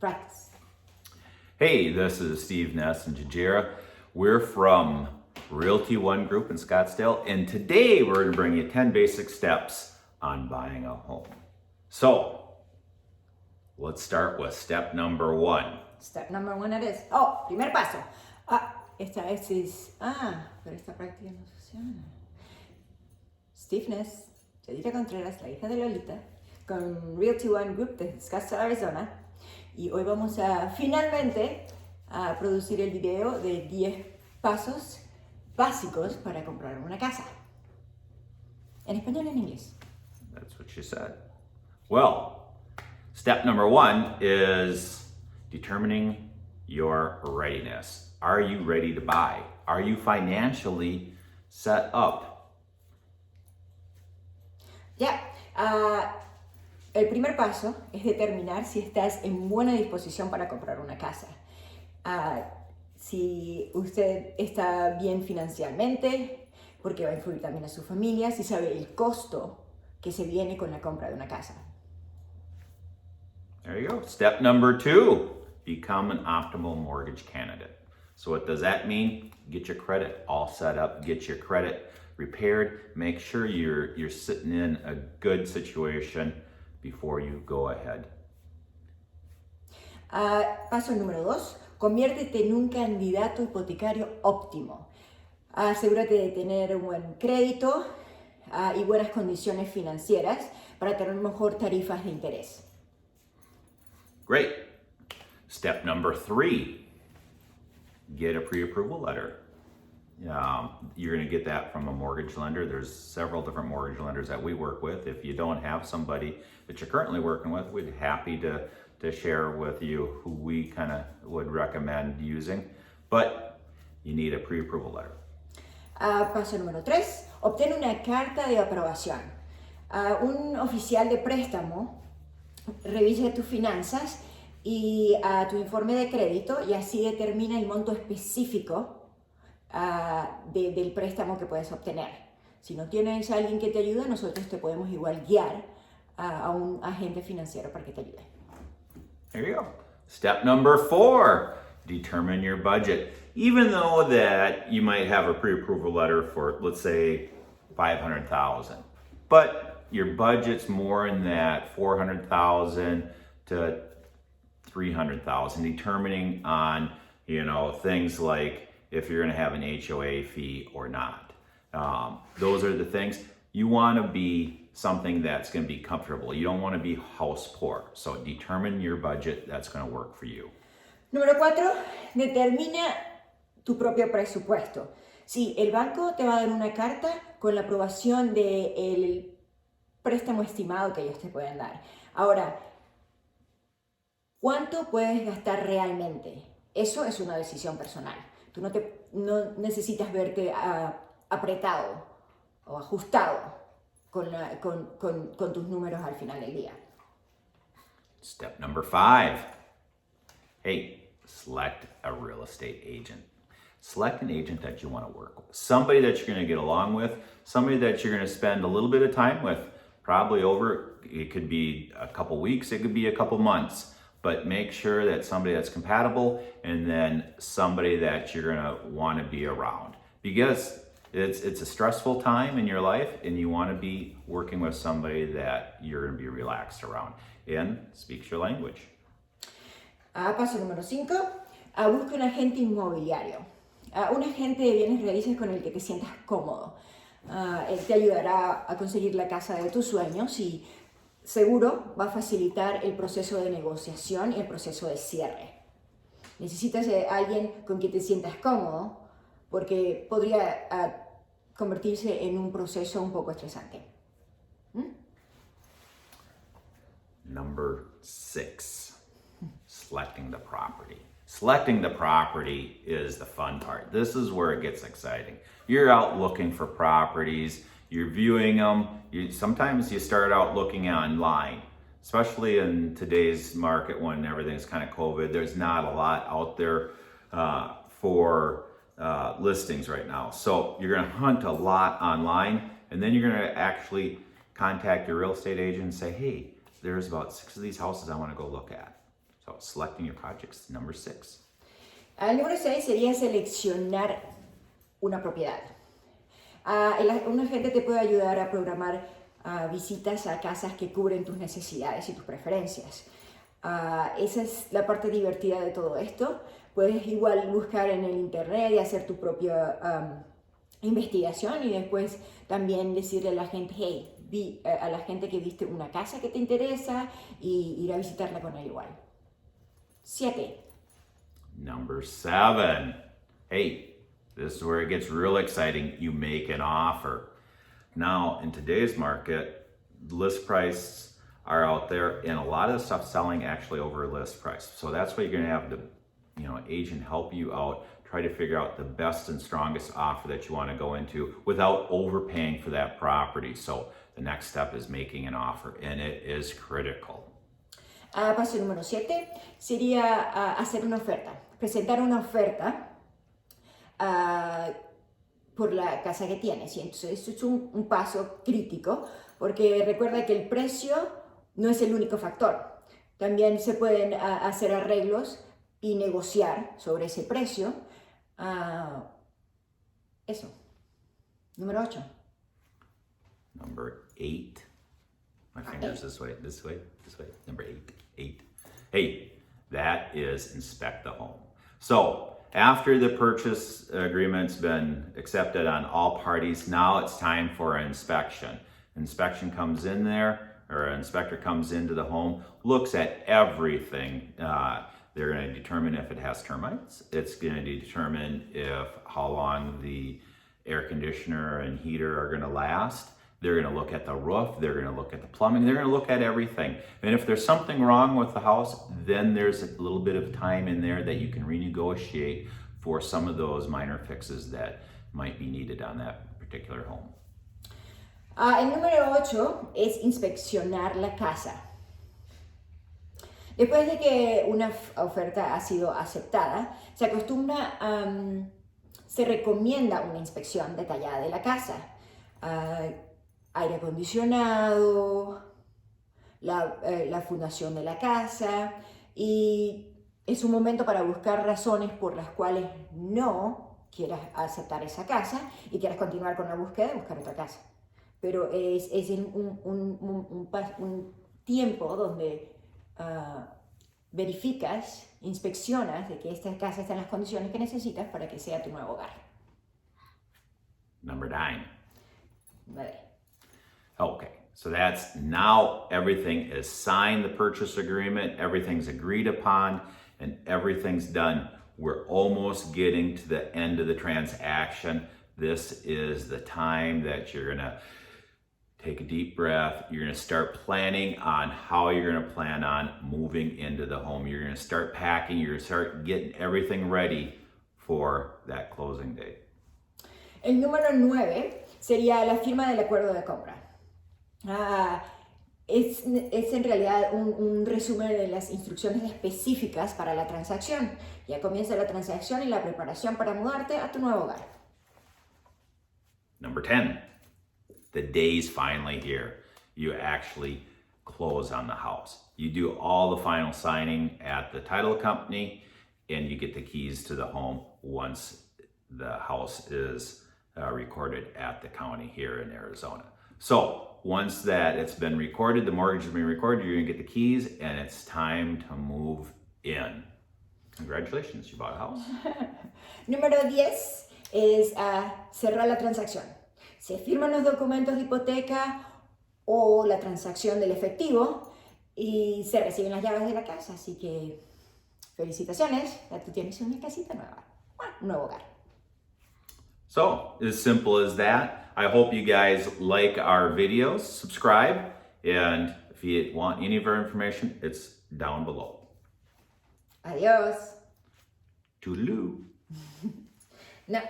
Practice. Hey, this is Steve, Ness, and Yadira. We're from RealtyOneGroup in Scottsdale, and today we're going to bring you 10 basic steps on buying a home. So, let's start with step number 1. Step number 1 it is. Primer paso. Esta es. Pero esta práctica no funciona. Steve Ness, Yadira Contreras, la hija de Lolita, con RealtyOneGroup desde Scottsdale, Arizona. Y hoy vamos a finalmente a producir el video de 10 pasos básicos para comprar una casa. En español y en inglés. That's what she said. Well, step number 1 is determining your readiness. Are you ready to buy? Are you financially set up? El primer paso es determinar si estás en buena disposición para comprar una casa. Si usted está bien financieramente, porque va a influir también a su familia, si sabe el costo que se viene con la compra de una casa. There you go. Step number 2, become an optimal mortgage candidate. So what does that mean? Get your credit all set up, get your credit repaired, make sure you're sitting in a good situation before you go ahead. Paso número 2, conviértete en un candidato hipotecario óptimo. Asegúrate de tener un buen crédito y buenas condiciones financieras para tener mejor tarifas de interés. Great. Step number 3, get a pre-approval letter. You're going to get that from a mortgage lender. There's several different mortgage lenders that we work with. If you don't have somebody that you're currently working with, we'd be happy to share with you who we kind of would recommend using. But you need a pre-approval letter. Paso número 3, obtén una carta de aprobación. Un oficial de préstamo revisa tus finanzas y tu informe de crédito y así determina el monto específico del préstamo que puedes obtener. Si no tienes a alguien que te ayude, nosotros te podemos igual guiar a un agente financiero para que te ayude. There you go. Step number 4, determine your budget. Even though that you might have a pre-approval letter for, let's say, $500,000, but your budget's more in that $400,000 to $300,000, determining on, things like if you're going to have an HOA fee or not. Those are the things. You want to be something that's going to be comfortable. You don't want to be house poor. So determine your budget that's going to work for you. Número 4, determina tu propio presupuesto. Sí, el banco te va a dar una carta con la aprobación del préstamo estimado que ellos te pueden dar. Ahora, ¿cuánto puedes gastar realmente? Eso es una decisión personal. Tú no necesitas verte apretado o ajustado con tus números al final del día. Step number 5. Hey, select a real estate agent. Select an agent that you want to work with. Somebody that you're going to get along with. Somebody that you're going to spend a little bit of time with. Probably it could be a couple weeks, it could be a couple months. But make sure that somebody that's compatible and then somebody that you're going to want to be around. Because it's a stressful time in your life and you want to be working with somebody that you're going to be relaxed around and speaks your language. Paso número 5, busca un agente inmobiliario. Un agente de bienes raíces con el que te sientas cómodo. Él te ayudará a conseguir la casa de tus sueños y seguro va a facilitar el proceso de negociación y el proceso de cierre. Necesitas alguien con quien te sientas cómodo porque podría convertirse en un proceso un poco estresante. Number 6, selecting the property. Selecting the property is the fun part. This is where it gets exciting. You're out looking for properties, you're viewing them. Sometimes you start out looking online, especially in today's market when everything's kind of COVID. There's not a lot out there for listings right now. So you're going to hunt a lot online, and then you're going to actually contact your real estate agent and say, hey, there's about 6 of these houses I want to go look at. So selecting your project's number 6. El número 6 sería seleccionar una propiedad. Un agente te puede ayudar a programar visitas a casas que cubren tus necesidades y tus preferencias. Esa es la parte divertida de todo esto. Puedes igual buscar en el internet y hacer tu propia investigación y después también decirle a la gente, hey, a la gente que viste una casa que te interesa y ir a visitarla con él igual. 7. Number 7. Hey, this is where it gets real exciting. You make an offer. Now, in today's market, list prices are out there, and a lot of the stuff selling actually over list price. So that's why you're going to have the agent help you out, try to figure out the best and strongest offer that you want to go into without overpaying for that property. So the next step is making an offer, and it is critical. Paso número 7 sería hacer una oferta, presentar una oferta por la casa que tienes. Y entonces esto es un paso crítico, porque recuerda que el precio no es el único factor. También se pueden hacer arreglos y negociar sobre ese precio. Eso. Número 8. Number 8. My fingers this way. Number 8. Hey, that is inspect the home. So after the purchase agreement's been accepted on all parties, now it's time for an inspection. Inspection comes in there, or an inspector comes into the home, looks at everything. They're going to determine if it has termites. It's going to determine how long the air conditioner and heater are going to last. They're going to look at the roof. They're going to look at the plumbing. They're going to look at everything. And if there's something wrong with the house, then there's a little bit of time in there that you can renegotiate for some of those minor fixes that might be needed on that particular home. El número 8 es inspeccionar la casa. Después de que una oferta ha sido aceptada, se recomienda una inspección detallada de la casa. Aire acondicionado, la fundación de la casa, y es un momento para buscar razones por las cuales no quieras aceptar esa casa y quieras continuar con la búsqueda de buscar otra casa. Pero es un tiempo donde verificas, inspeccionas de que esta casa está en las condiciones que necesitas para que sea tu nuevo hogar. Number 9. 9. Okay, so that's now everything is signed, the purchase agreement, everything's agreed upon, and everything's done. We're almost getting to the end of the transaction. This is the time that you're gonna take a deep breath. You're gonna start planning on how you're gonna plan on moving into the home. You're gonna start packing, you're gonna start getting everything ready for that closing date. El número 9 sería la firma del acuerdo de compra. Es en realidad un resumen de las instrucciones específicas para la transacción. Ya comienza la transacción y la preparación para mudarte a tu nuevo hogar. Number 10. The day's finally here. You actually close on the house. You do all the final signing at the title company, and you get the keys to the home once the house is recorded at the county here in Arizona. So once that it's been recorded, the mortgage has been recorded, you're gonna get the keys, and it's time to move in. Congratulations, you bought a house. Número 10 es cerrar la transacción. Se firman los documentos de hipoteca o la transacción del efectivo y se reciben las llaves de la casa. Así que felicitaciones, ya tú tienes una casita nueva, un nuevo hogar. So, as simple as that. I hope you guys like our videos, subscribe, and if you want any of our information, it's down below. Adiós. Toodaloo. No.